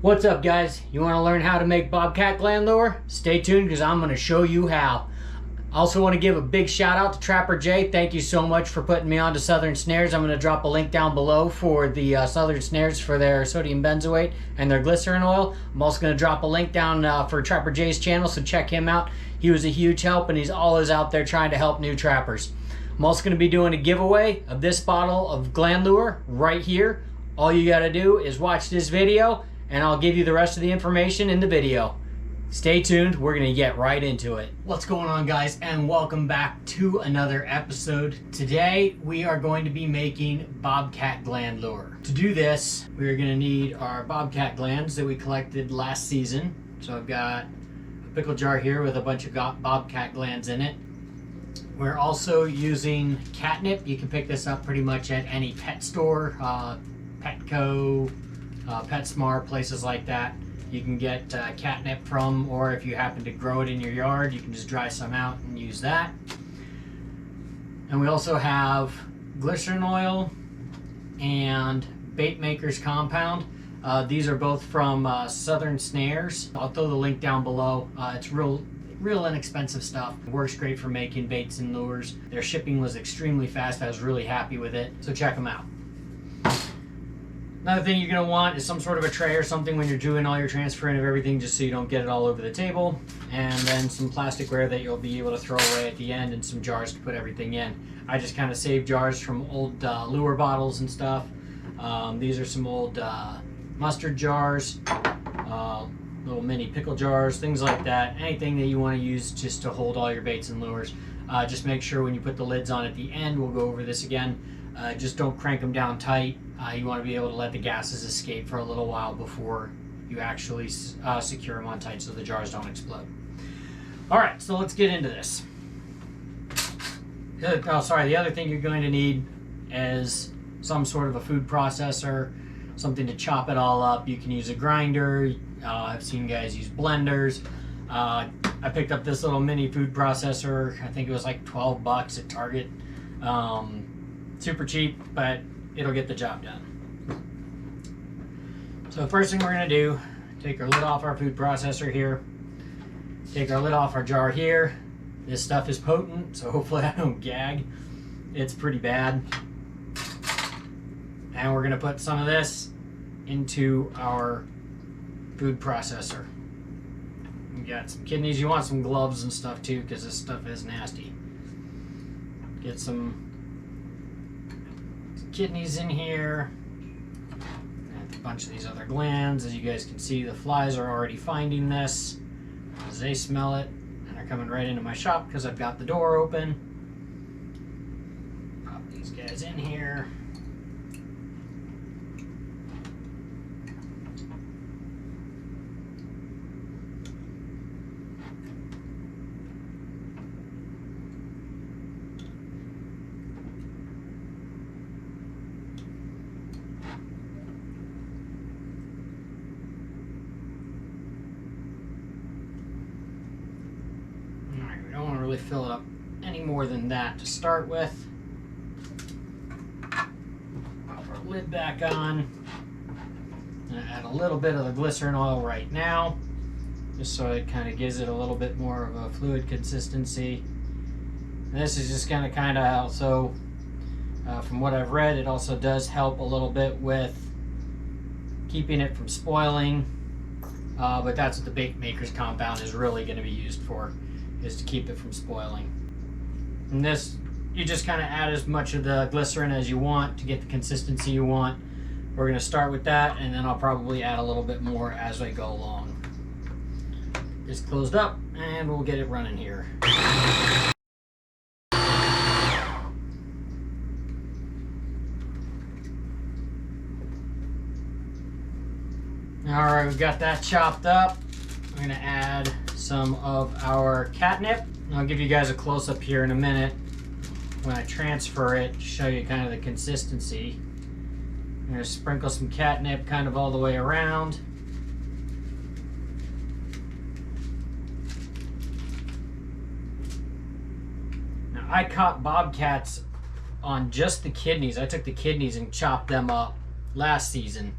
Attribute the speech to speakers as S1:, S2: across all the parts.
S1: What's up, guys? You want to learn how to make Bobcat gland lure? Stay tuned because I'm going to show you how. I also want to give a big shout out to Trapper Jay. Thank you so much for putting me on to Southern Snares. I'm going to drop a link down below for the Southern Snares for their sodium benzoate and their glycerin oil. I'm also going to drop a link down for Trapper Jay's channel, so check him out. He was a huge help, and he's always out there trying to help new trappers. I'm also going to be doing a giveaway of this bottle of gland lure right here. All you got to do is watch this video, and I'll give you the rest of the information in the video. Stay tuned, we're gonna get right into it. What's going on, guys, and welcome back to another episode. Today, we are going to be making Bobcat gland lure. To do this, we're gonna need our Bobcat glands that we collected last season. So I've got a pickle jar here with a bunch of Bobcat glands in it. We're also using Catnip. You can pick this up pretty much at any pet store, Petco, PetSmart, places like that. You can get catnip from, or if you happen to grow it in your yard, you can just dry some out and use that. And we also have glycerin oil and bait maker's compound. These are both from Southern Snares. I'll throw the link down below. It's real inexpensive stuff. It works great for making baits and lures. Their shipping was extremely fast. I was really happy with it, so check them out. Another thing you're going to want is some sort of a tray or something when you're doing all your transferring of everything, just so you don't get it all over the table. And then some plasticware that you'll be able to throw away at the end, and some jars to put everything in. I just kind of saved jars from old lure bottles and stuff. These are some old mustard jars, little mini pickle jars, things like that. Anything that you want to use just to hold all your baits and lures. Just make sure when you put the lids on at the end, we'll go over this again, just don't crank them down tight. You want to be able to let the gases escape for a little while before you actually secure them on tight so the jars don't explode. Alright, so let's get into this. The other thing you're going to need is some sort of a food processor, something to chop it all up. You can use a grinder. I've seen guys use blenders. I picked up this little mini food processor. I think it was like 12 bucks at Target. Super cheap, but it'll get the job done. So the first thing we're going to do, take our lid off our food processor here, take our lid off our jar here. This stuff is potent, so hopefully I don't gag. It's pretty bad. And we're going to put some of this into our food processor. We got some kidneys. You want some gloves and stuff too, because this stuff is nasty. Get some kidneys in here, and a bunch of these other glands. As you guys can see, the flies are already finding this as they smell it, and they're coming right into my shop because I've got the door open. Pop these guys in here. Really fill it up any more than that to start with. Pop our lid back on. And add a little bit of the glycerin oil right now, just so it kind of gives it a little bit more of a fluid consistency. And this is just going to kind of also, from what I've read, it also does help a little bit with keeping it from spoiling. But that's what the bait maker's compound is really going to be used for, is to keep it from spoiling. And this, you just kind of add as much of the glycerin as you want to get the consistency you want. We're going to start with that, and then I'll probably add a little bit more as I go along. It's closed up, and we'll get it running here. Alright, we've got that chopped up. I'm going to add some of our catnip. I'll give you guys a close-up here in a minute when I transfer it to show you kind of the consistency. I'm going to sprinkle some catnip kind of all the way around. Now, I caught bobcats on just the kidneys. I took the kidneys and chopped them up last season.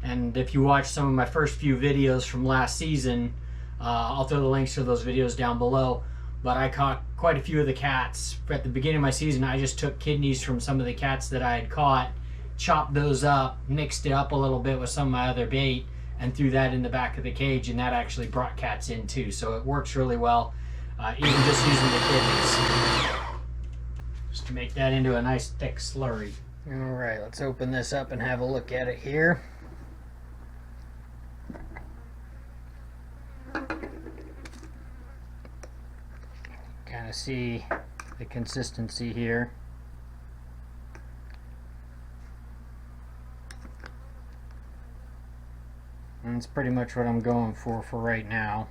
S1: And if you watch some of my first few videos from last season, I'll throw the links to those videos down below. But I caught quite a few of the cats. At the beginning of my season, I just took kidneys from some of the cats that I had caught, chopped those up, mixed it up a little bit with some of my other bait, and threw that in the back of the cage, and that actually brought cats in too. So it works really well, even just using the kidneys. Just to make that into a nice thick slurry. Alright, let's open this up and have a look at it here. Kind of see the consistency here. And that's pretty much what I'm going for right now.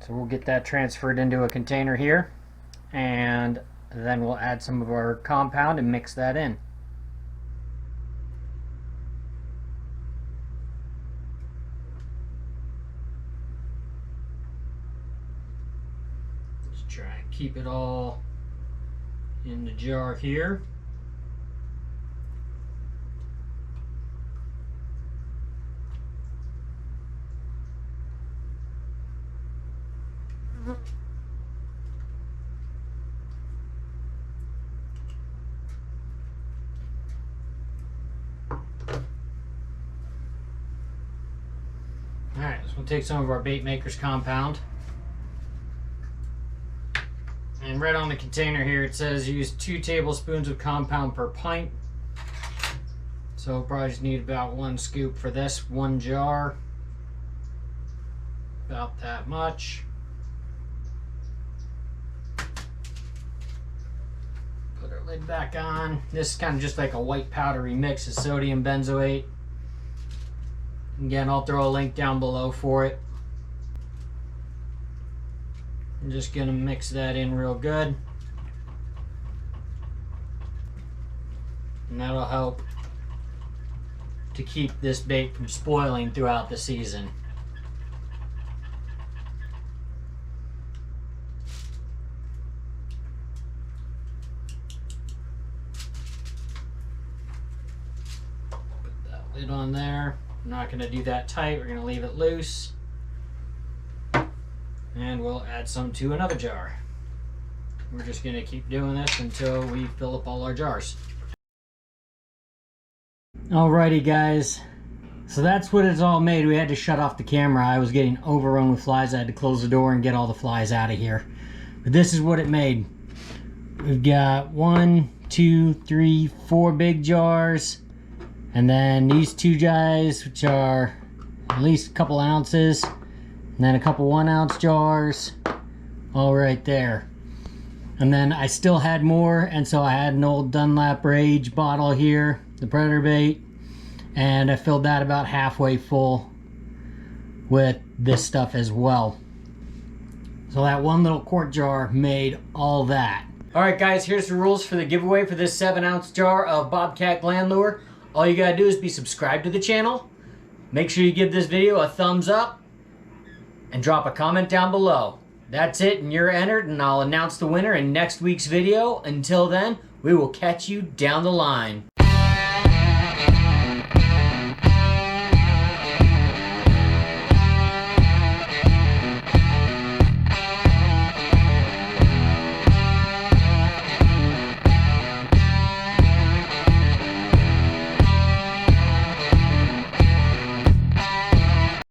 S1: So we'll get that transferred into a container here, and then we'll add some of our compound and mix that in. Let's try and keep it all in the jar here. Alright, so we'll take some of our bait maker's compound. And right on the container here it says use 2 tablespoons of compound per pint. So we'll probably just need about 1 scoop for this 1 jar. About that much. Put our lid back on. This is kind of just like a white powdery mix of sodium benzoate. Again, I'll throw a link down below for it. I'm just going to mix that in real good. And that'll help to keep this bait from spoiling throughout the season. Put that lid on there. I'm not going to do that tight, we're going to leave it loose. And we'll add some to another jar. We're just going to keep doing this until we fill up all our jars. Alrighty guys, so that's what it's all made. We had to shut off the camera. I was getting overrun with flies. I had to close the door and get all the flies out of here. But this is what it made. We've got 1, 2, 3, 4 big jars. And then these 2 guys, which are at least a couple ounces, and then a couple 1 ounce jars, all right there. And then I still had more, and so I had an old Dunlap Rage bottle here, the Predator bait, and I filled that about halfway full with this stuff as well. So that 1 little quart jar made all that. Alright guys, here's the rules for the giveaway for this 7 ounce jar of Bobcat gland lure. All you gotta do is be subscribed to the channel, make sure you give this video a thumbs up, and drop a comment down below. That's it, and you're entered, and I'll announce the winner in next week's video. Until then, we will catch you down the line.